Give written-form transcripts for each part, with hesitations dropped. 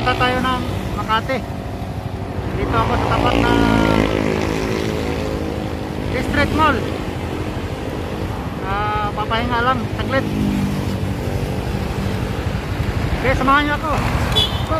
papunta tayo ng Makati. Dito ako sa tapat ng District Mall. Papahinga lang saglit. Okay, samahan niyo ako. Go!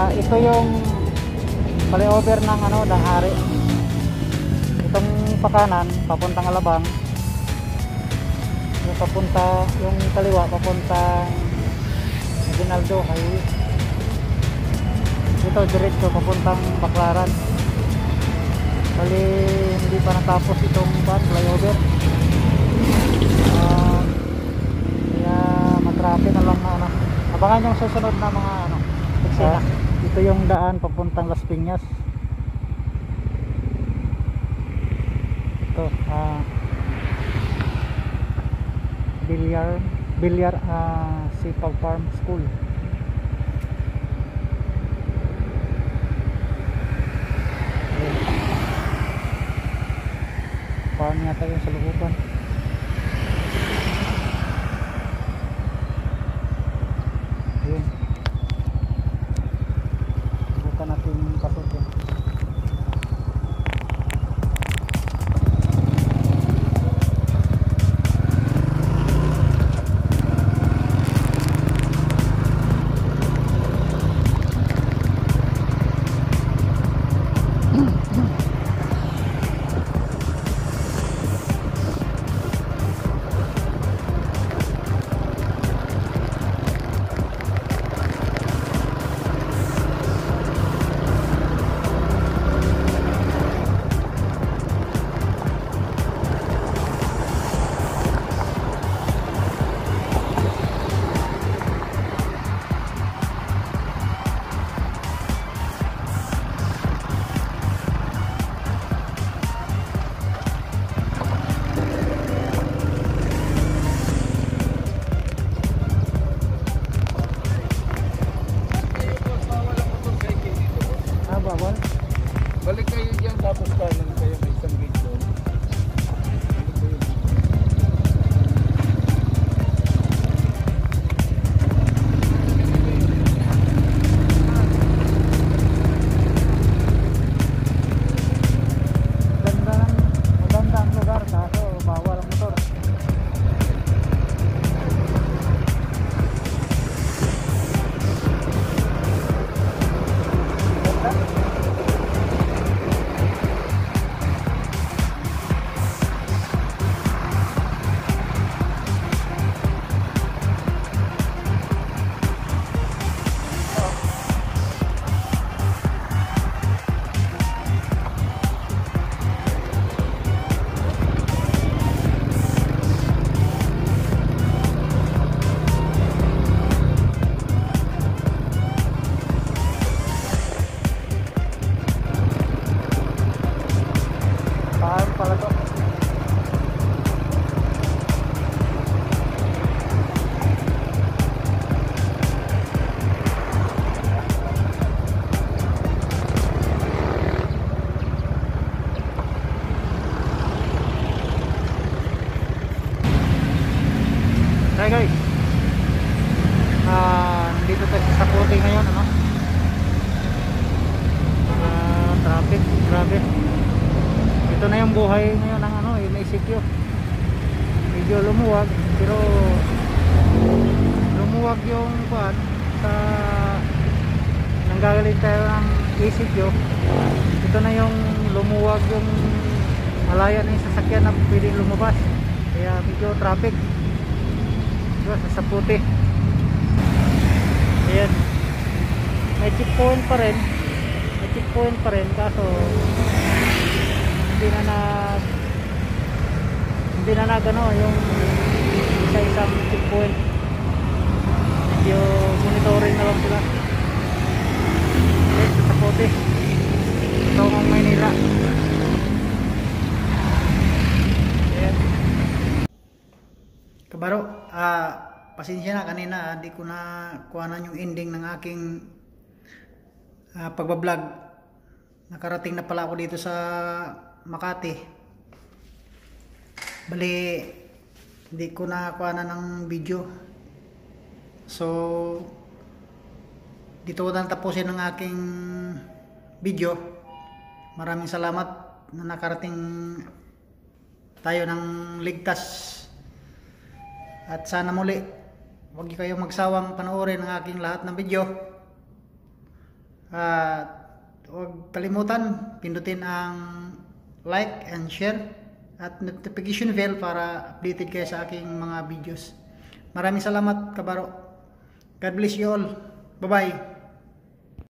Ito yung flyover ng ng Hari. Itong pakanan papuntang Alabang, yung papunta, yung kaliwa papuntang Aguinaldo Highway. Ito diretso papuntang Baclaran. Bali hindi pa natapos itong flyover. Kaya matraffic na lang na abangan yung susunod na mga eksena. Ito yung daan papuntang Las Piñas. Ito Bilyar Sipag Farm School. Ayun. Farm yata yun sa looban. Ayun. Bukan natin pasok yun. Bawal. Balik kayo dyan tapos kanan kayo may isang gate doon. Maganda ang lugar kaso bawal ang motor. Farm pala to. Hi guys, nandito tayo sa Sapote ngayon, ano? Traffic, grabe. Ito na yung buhay ngayon ng ano, Isikyo. Medyo lumuwag, pero lumuwag yung kuan sa nanggagaling tayo ng Isikyo. Ito na yung lumuwag yung malaya na yung sasakyan na pwedeng lumabas. Kaya medyo traffic. Sa Sapote. Ayan. May checkpoint pa rin. May checkpoint pa rin kaso hindi na nagano yung isa-isang checkpoint. Yung monitoring na lang sila. Okay, sa Sapote. Ito ang Maynila. Ayan. Kabaro, pasensya na kanina, hindi ko na kuhanan yung ending ng aking pagbablog. Nakarating na pala ako dito sa Makati. Bali, hindi ko na kuhanan ng video. So, dito ko na tapusin ang aking video. Maraming salamat na nakarating tayo ng ligtas. At sana muli, huwag kayong magsawang panoorin ang aking lahat ng video. Huwag kalimutan, pindutin ang like and share at notification bell para updated kayo sa aking mga videos. Maraming salamat, kabaro. God bless you all. Bye-bye.